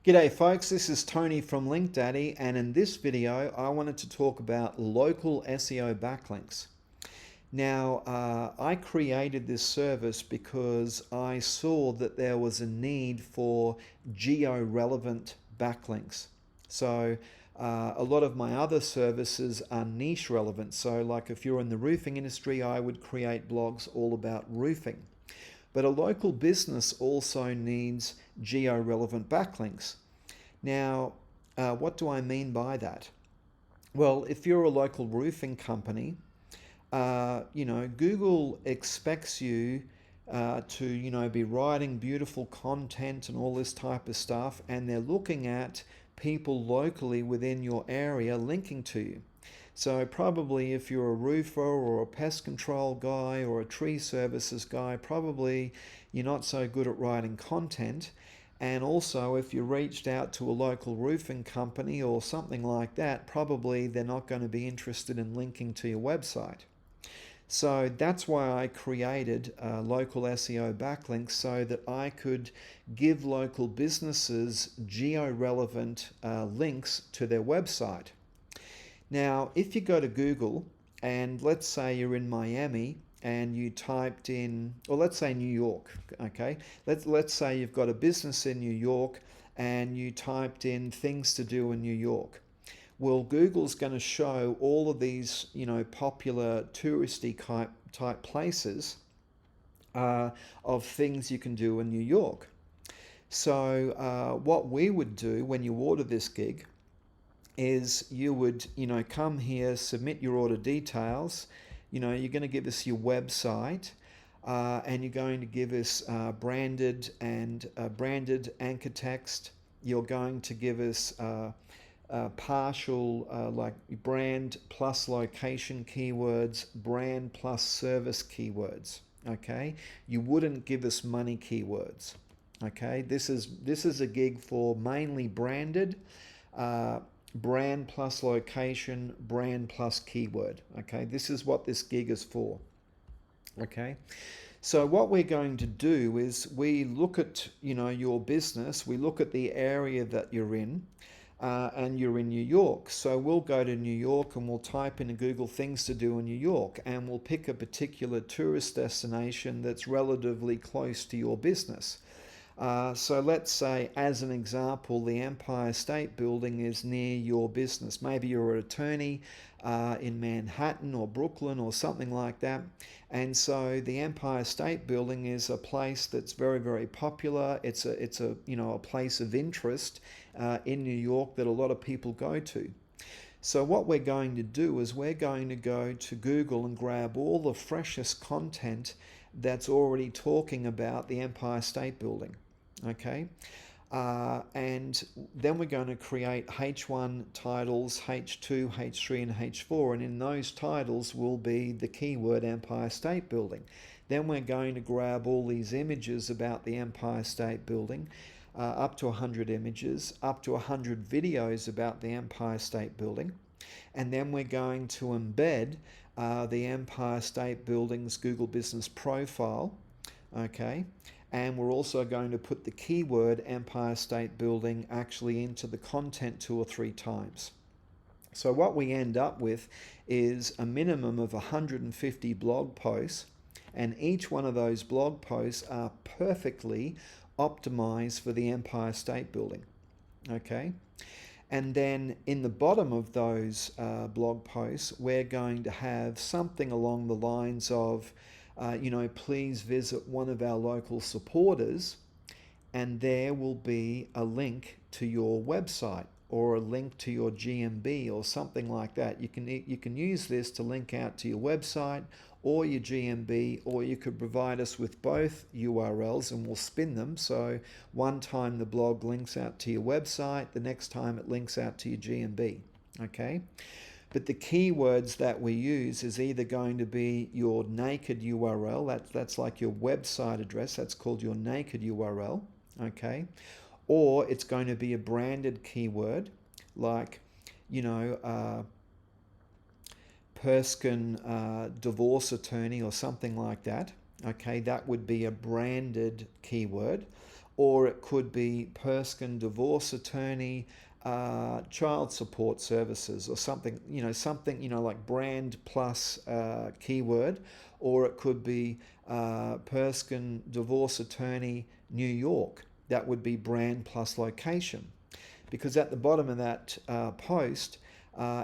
G'day folks, this is Tony from LinkDaddy, and in this video I wanted to talk about local SEO backlinks. Now, I created this service because I saw that there was a need for geo-relevant backlinks. So a lot of my other services are niche relevant. So like if you're in the roofing industry, I would create blogs all about roofing. But a local business also needs geo-relevant backlinks. Now, what do I mean by that? Well, if you're a local roofing company, Google expects you to, be writing beautiful content and all this type of stuff, and they're looking at people locally within your area linking to you. So probably if you're a roofer or a pest control guy or a tree services guy, probably you're not so good at writing content. And also if you reached out to a local roofing company or something like that, probably they're not going to be interested in linking to your website. So that's why I created local SEO backlinks, so that I could give local businesses geo-relevant links to their website. Now, if you go to Google and let's say you're in Miami and you typed in, or let's say New York, okay? Let's say you've got a business in New York and you typed in things to do in New York. Well, Google's going to show all of these, popular touristy type places of things you can do in New York. So what we would do when you order this gig is you would, come here, submit your order details. You're going to give us your website, and you're going to give us branded anchor text. You're going to give us partial like brand plus location keywords, brand plus service keywords. Okay, you wouldn't give us money keywords. Okay, this is a gig for mainly branded. Brand plus location, brand plus keyword. Okay, this is what this gig is for. Okay, so what we're going to do is we look at your business, we look at the area that you're in, and you're in New York. So we'll go to New York and we'll type in Google things to do in New York, and we'll pick a particular tourist destination that's relatively close to your business. So let's say, as an example, the Empire State Building is near your business. Maybe you're an attorney in Manhattan or Brooklyn or something like that. And so the Empire State Building is a place that's very, very popular. It's a place of interest in New York that a lot of people go to. So what we're going to do is we're going to go to Google and grab all the freshest content that's already talking about the Empire State Building. Okay, and then we're going to create H1 titles, H2, H3, and H4, and in those titles will be the keyword Empire State Building. Then we're going to grab all these images about the Empire State Building, up to 100 images, up to 100 videos about the Empire State Building, and then we're going to embed the Empire State Building's Google Business Profile, okay, and we're also going to put the keyword Empire State Building actually into the content 2 or 3 times. So what we end up with is a minimum of 150 blog posts, and each one of those blog posts are perfectly optimized for the Empire State Building, okay? And then in the bottom of those blog posts, we're going to have something along the lines of, please visit one of our local supporters, and there will be a link to your website or a link to your GMB or something like that. You can use this to link out to your website or your GMB, or you could provide us with both URLs and we'll spin them. So one time the blog links out to your website, the next time it links out to your GMB, okay? But the keywords that we use is either going to be your naked URL, that's like your website address, that's called your naked URL, okay? Or it's going to be a branded keyword like, Perskin divorce attorney or something like that. Okay, that would be a branded keyword. or it could be Perskin divorce attorney, child support services, or something, like brand plus keyword, or it could be Perskin divorce attorney, New York. That would be brand plus location, because at the bottom of that post,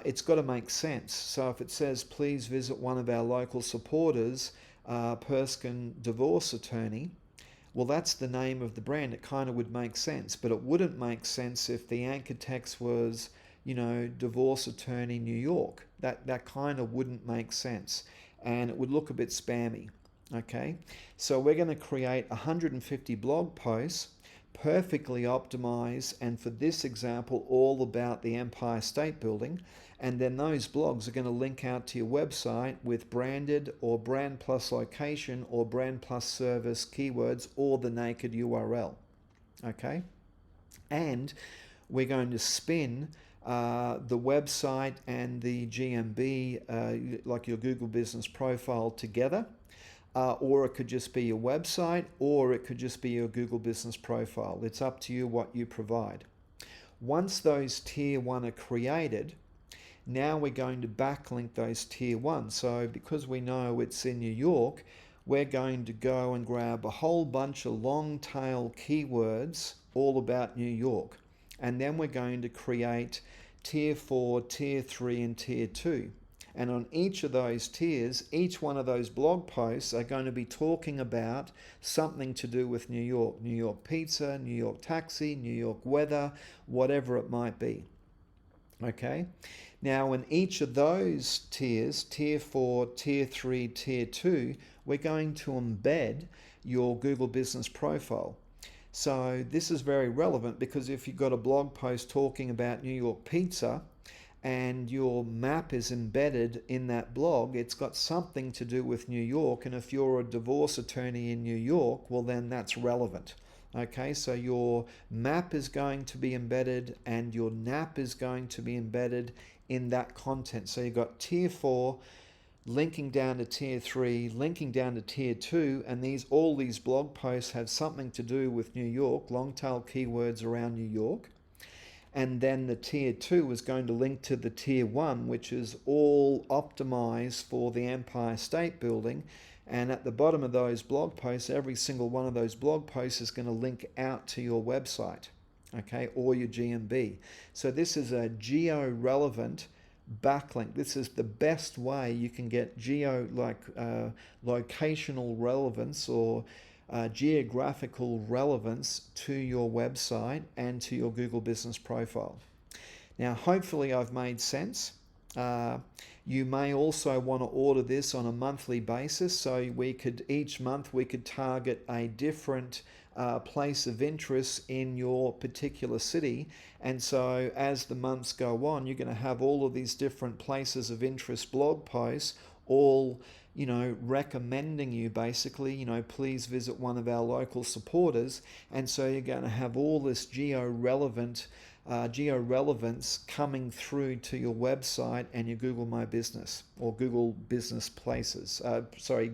it's got to make sense. So if it says, please visit one of our local supporters, Perskin divorce attorney, well, that's the name of the brand. It kind of would make sense, but it wouldn't make sense if the anchor text was, divorce attorney New York. That kind of wouldn't make sense, and it would look a bit spammy. Okay, so we're going to create 150 blog posts, perfectly optimized, and for this example, all about the Empire State Building. And then those blogs are going to link out to your website with branded or brand plus location or brand plus service keywords, or the naked URL. Okay, and we're going to spin the website and the GMB, like your Google Business Profile, together. Or it could just be your website, or it could just be your Google Business Profile. It's up to you what you provide. Once those tier 1 are created, now we're going to backlink those tier 1. So because we know it's in New York, we're going to go and grab a whole bunch of long tail keywords all about New York. And then we're going to create tier 4, tier 3, and tier 2. And on each of those tiers, each one of those blog posts are going to be talking about something to do with New York. New York pizza, New York taxi, New York weather, whatever it might be. Okay? Now, in each of those tiers, tier 4, tier 3, tier 2, we're going to embed your Google Business Profile. So this is very relevant, because if you've got a blog post talking about New York pizza, and your map is embedded in that blog, it's got something to do with New York. And if you're a divorce attorney in New York, well, then that's relevant. Okay, so your map is going to be embedded and your NAP is going to be embedded in that content. So you've got tier 4 linking down to tier 3, linking down to tier 2, and all these blog posts have something to do with New York, long tail keywords around New York. And then the tier 2 is going to link to the tier 1, which is all optimized for the Empire State Building. And at the bottom of those blog posts, every single one of those blog posts is going to link out to your website, okay, or your GMB. So this is a geo-relevant backlink. This is the best way you can get locational relevance, or geographical relevance to your website and to your Google Business Profile. Now, hopefully I've made sense. You may also want to order this on a monthly basis, so each month we could target a different place of interest in your particular city. And so as the months go on, you're going to have all of these different places of interest blog posts, all recommending you basically, please visit one of our local supporters. And so you're going to have all this geo-relevance coming through to your website and your Google My Business, or Google Business Places,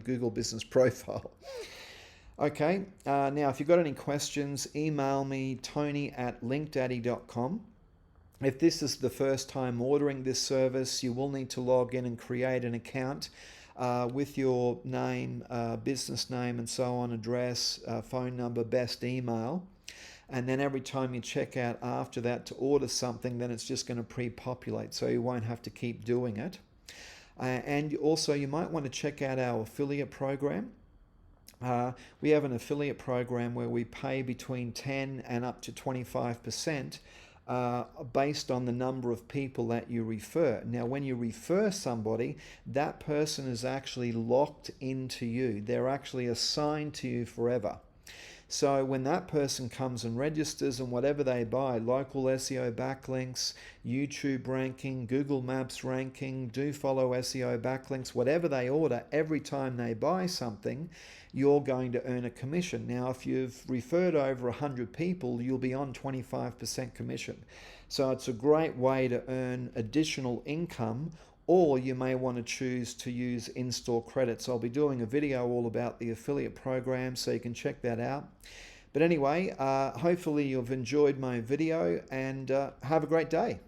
Google Business Profile. Okay, now if you've got any questions, email me, tony@linkdaddy.com. If this is the first time ordering this service, you will need to log in and create an account with your name, business name and so on, address, phone number, best email. And then every time you check out after that to order something, then it's just going to pre-populate, so you won't have to keep doing it. And also you might want to check out our affiliate program. We have an affiliate program where we pay between 10 and up to 25% based on the number of people that you refer. Now, when you refer somebody, that person is actually locked into you. They're actually assigned to you forever. So when that person comes and registers, and whatever they buy, local SEO backlinks, YouTube ranking, Google Maps ranking, do follow SEO backlinks, whatever they order, every time they buy something, you're going to earn a commission. Now, if you've referred over 100 people, you'll be on 25% commission. So it's a great way to earn additional income, or you may want to choose to use in-store credits. I'll be doing a video all about the affiliate program, so you can check that out. But anyway, hopefully you've enjoyed my video, and have a great day.